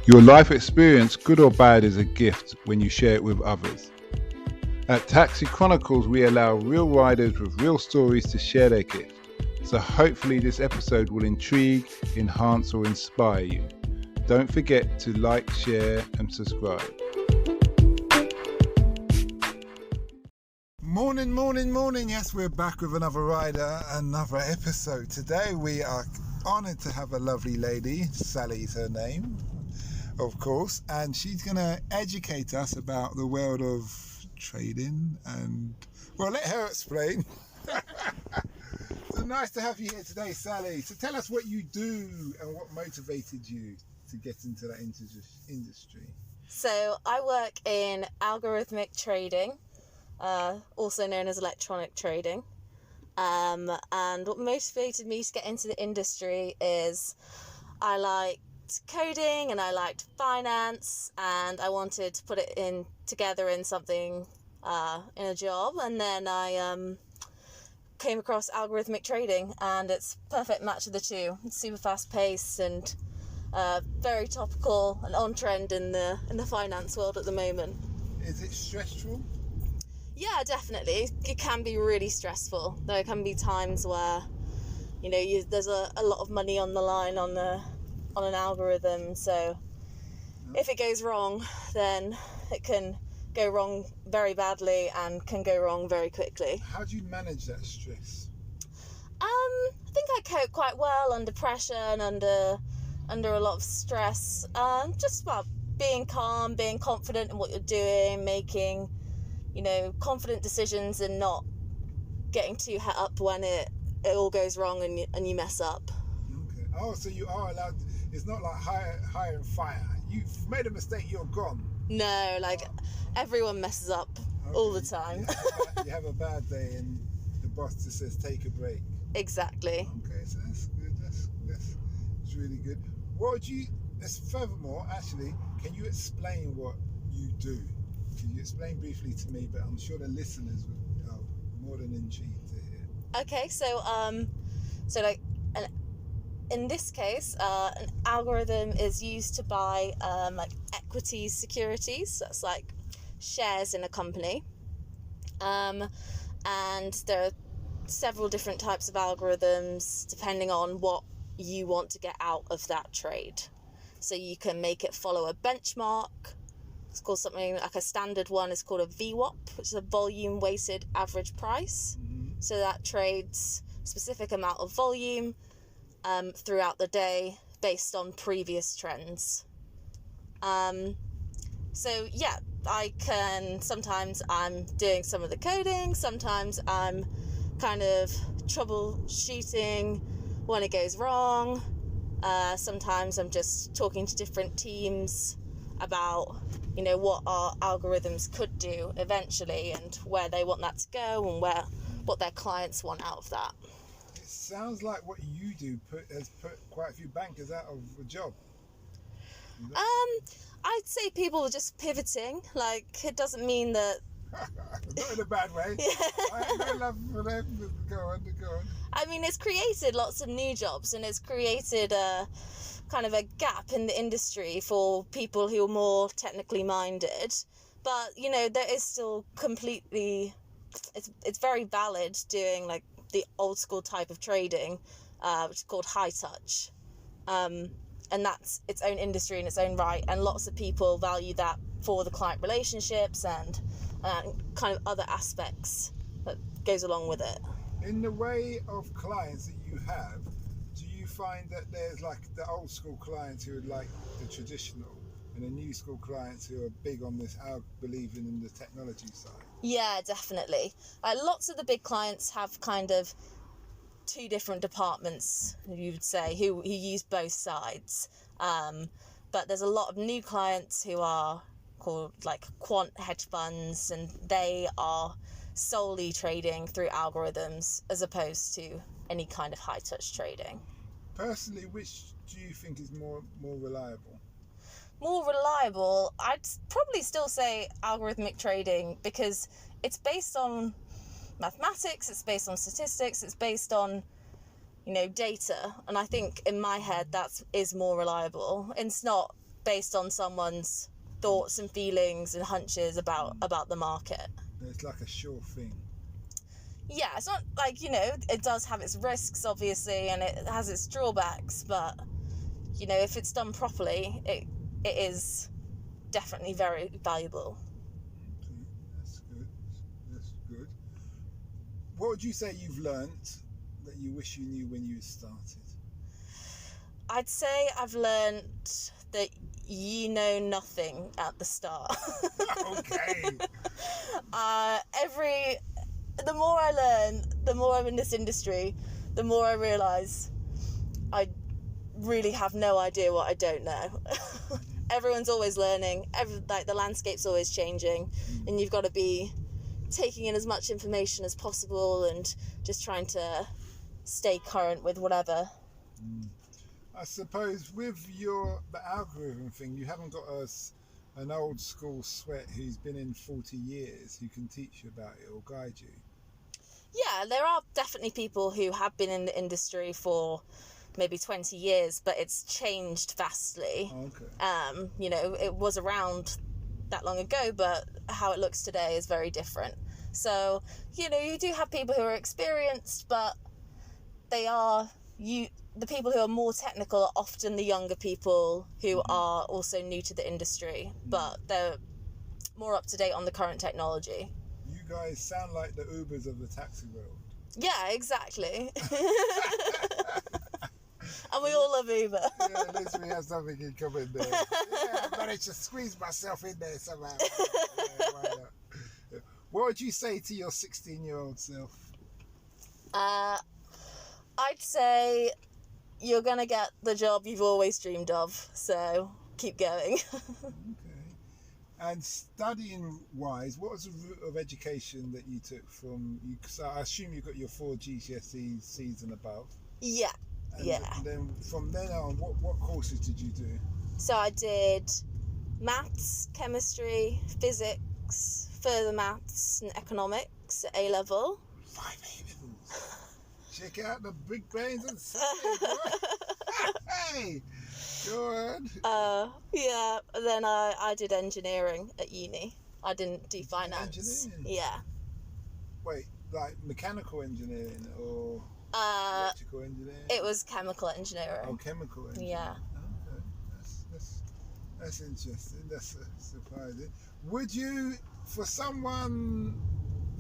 Your life experience, good or bad, is a gift when you share it with others. At Taxi Chronicles, we allow real riders with real stories to share their gift. So hopefully this episode will intrigue, enhance or inspire you. Don't forget to like, share and subscribe. Morning. Yes, we're back with another rider, another episode. Today we are honoured to have a lovely lady. Sally's her name, of course, and she's going to educate us about the world of trading and, well, let her explain. So nice to have you here today, Sally. So tell us what you do and what motivated you to get into that industry. So I work in algorithmic trading, also known as electronic trading. And what motivated me to get into the industry is I liked coding and I liked finance, and I wanted to put it together in something, in a job. And then I came across algorithmic trading, and it's a perfect match of the two. It's super fast paced and very topical and on trend in the finance world at the moment. Is it stressful? Yeah, definitely. It can be really stressful. There can be times where, there's a lot of money on the line on an algorithm. So if it goes wrong, then it can go wrong very badly and can go wrong very quickly. How do you manage that stress? I think I cope quite well under pressure and under a lot of stress. Just about being calm, being confident in what you're doing, making confident decisions and not getting too het up when it all goes wrong and you mess up. Okay. Oh, so you are allowed. It's not like hire and fire. You've made a mistake, you're gone. No, everyone messes up all the time. You have a bad day and the boss just says take a break. Exactly. Okay, so that's good. That's really good. Furthermore, actually, can you explain what you do? Can you explain briefly to me, but I'm sure the listeners are more than intrigued to hear. Okay, in this case, an algorithm is used to buy equity securities. That's like shares in a company. And there are several different types of algorithms depending on what you want to get out of that trade. So you can make it follow a benchmark. It's called something like a standard one is called a VWAP, which is a volume weighted average price. Mm-hmm. So that trades a specific amount of volume throughout the day based on previous trends. Sometimes I'm doing some of the coding, sometimes I'm kind of troubleshooting when it goes wrong. Sometimes I'm just talking to different teams about what our algorithms could do eventually and where they want that to go and what their clients want out of that. It sounds like what you do has put quite a few bankers out of a job. I'd say people are just pivoting. It doesn't mean that. Not in a bad way. Yeah. I have no love for them. Go on. I mean, it's created lots of new jobs, and it's created a kind of a gap in the industry for people who are more technically minded. But there is still completely. It's very valid doing the old school type of trading, which is called high touch. And that's its own industry in its own right, and lots of people value that for the client relationships and kind of other aspects that goes along with it. In the way of clients that you have, do you find that there's the old school clients who are the traditional and the new school clients who are big on this believing in the technology side? Yeah, definitely. Lots of the big clients have kind of two different departments, you would say, who use both sides. But there's a lot of new clients who are called quant hedge funds, and they are solely trading through algorithms as opposed to any kind of high touch trading. Personally, which do you think is more reliable? More reliable, I'd probably still say algorithmic trading, because it's based on mathematics, it's based on statistics, it's based on data, and I think in my head that is more reliable. It's not based on someone's thoughts and feelings and hunches about the market. It's like a sure thing. Yeah, it's not like, it does have its risks, obviously, and it has its drawbacks, but, if it's done properly, it is definitely very valuable. Okay, that's good. That's good. What would you say you've learnt that you wish you knew when you started? I'd say I've learnt that you know nothing at the start. Okay. The more I learn, the more I'm in this industry, the more I realise I really have no idea what I don't know. Everyone's always learning. The landscape's always changing, and you've got to be taking in as much information as possible and just trying to stay current with whatever. I suppose with the algorithm thing, you haven't got an old school sweat who's been in 40 years who can teach you about it or guide you. Yeah, there are definitely people who have been in the industry for maybe 20 years, but it's changed vastly. Okay. It was around that long ago, but how it looks today is very different. So, you do have people who are experienced, but the people who are more technical are often the younger people who are also new to the industry, but they're more up to date on the current technology. You guys sound like the Ubers of the taxi world. Yeah, exactly. And we all love Uber. Yeah, at least we have something in common there. Yeah, I managed to squeeze myself in there somehow. Yeah, why not? What would you say to your 16-year-old self? I'd say you're going to get the job you've always dreamed of, so keep going. Okay. And studying-wise, what was the route of education that you took from... So I assume you got your 4 GCSEs, Cs and above. Yeah, And yeah. then from then on, what courses did you do? So I did maths, chemistry, physics, further maths and economics at A-level. 5 A-levels. Check out the big brains and study, boy. Hey, good. Yeah. And then I did engineering at uni. I didn't do finance. Engineering? Yeah. Wait, like mechanical engineering or electrical engineering? It was chemical engineering. Oh, chemical engineering. Yeah. Okay, that's interesting. That's surprising. Would you, for someone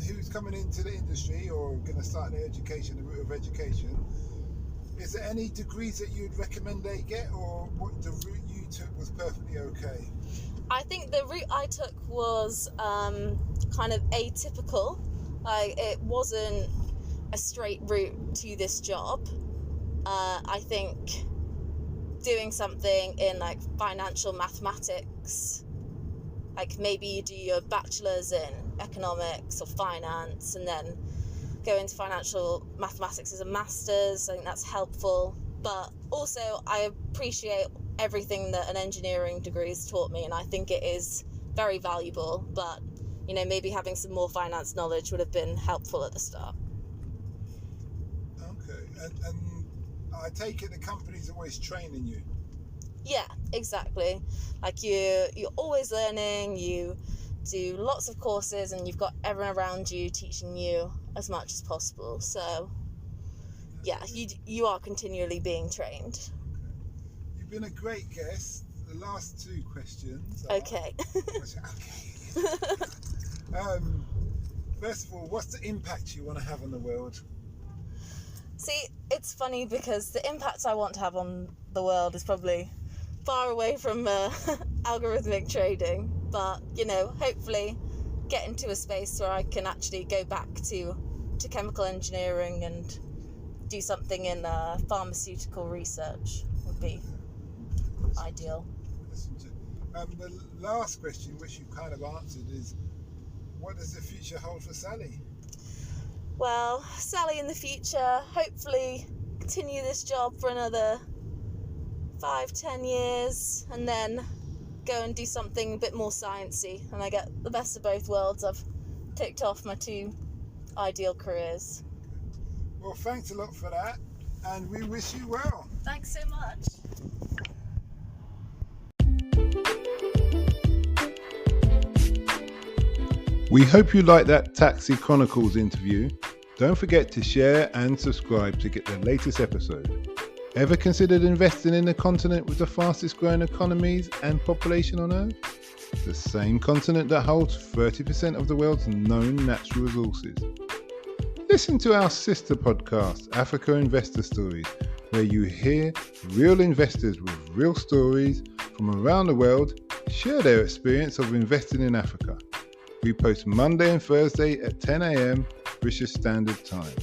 who's coming into the industry or going to start their education, the route of education, is there any degrees that you'd recommend they get, or what the route you took was perfectly okay? I think the route I took was kind of atypical. Like, it wasn't a straight route to this job. I think doing something in like financial mathematics, like maybe you do your bachelor's in economics or finance and then go into financial mathematics as a master's. I think that's helpful, but also I appreciate everything that an engineering degree has taught me, and I think it is very valuable, but maybe having some more finance knowledge would have been helpful at the start. Okay, and I take it the company's always training you. Yeah, exactly. Like you're always learning, you do lots of courses, and you've got everyone around you teaching you as much as possible. So yeah, you are continually being trained. Okay. You've been a great guest. The last 2 questions are... Okay. First of all, what's the impact you want to have on the world? See, it's funny because the impact I want to have on the world is probably far away from algorithmic trading, but hopefully get into a space where I can actually go back to chemical engineering and do something in pharmaceutical research would be ideal. The last question, which you kind of answered, is what does the future hold for Sally? Well, Sally in the future, hopefully continue this job for another 5-10 years and then go and do something a bit more sciencey, and I get the best of both worlds. I've ticked off my 2 ideal careers. Well, thanks a lot for that, and we wish you well. Thanks so much. We hope you like that Taxi Chronicles interview. Don't forget to share and subscribe to get the latest episode. Ever considered investing in the continent with the fastest growing economies and population on Earth? The same continent that holds 30% of the world's known natural resources. Listen to our sister podcast, Africa Investor Stories, where you hear real investors with real stories from around the world share their experience of investing in Africa. We post Monday and Thursday at 10 a.m. British Standard Time.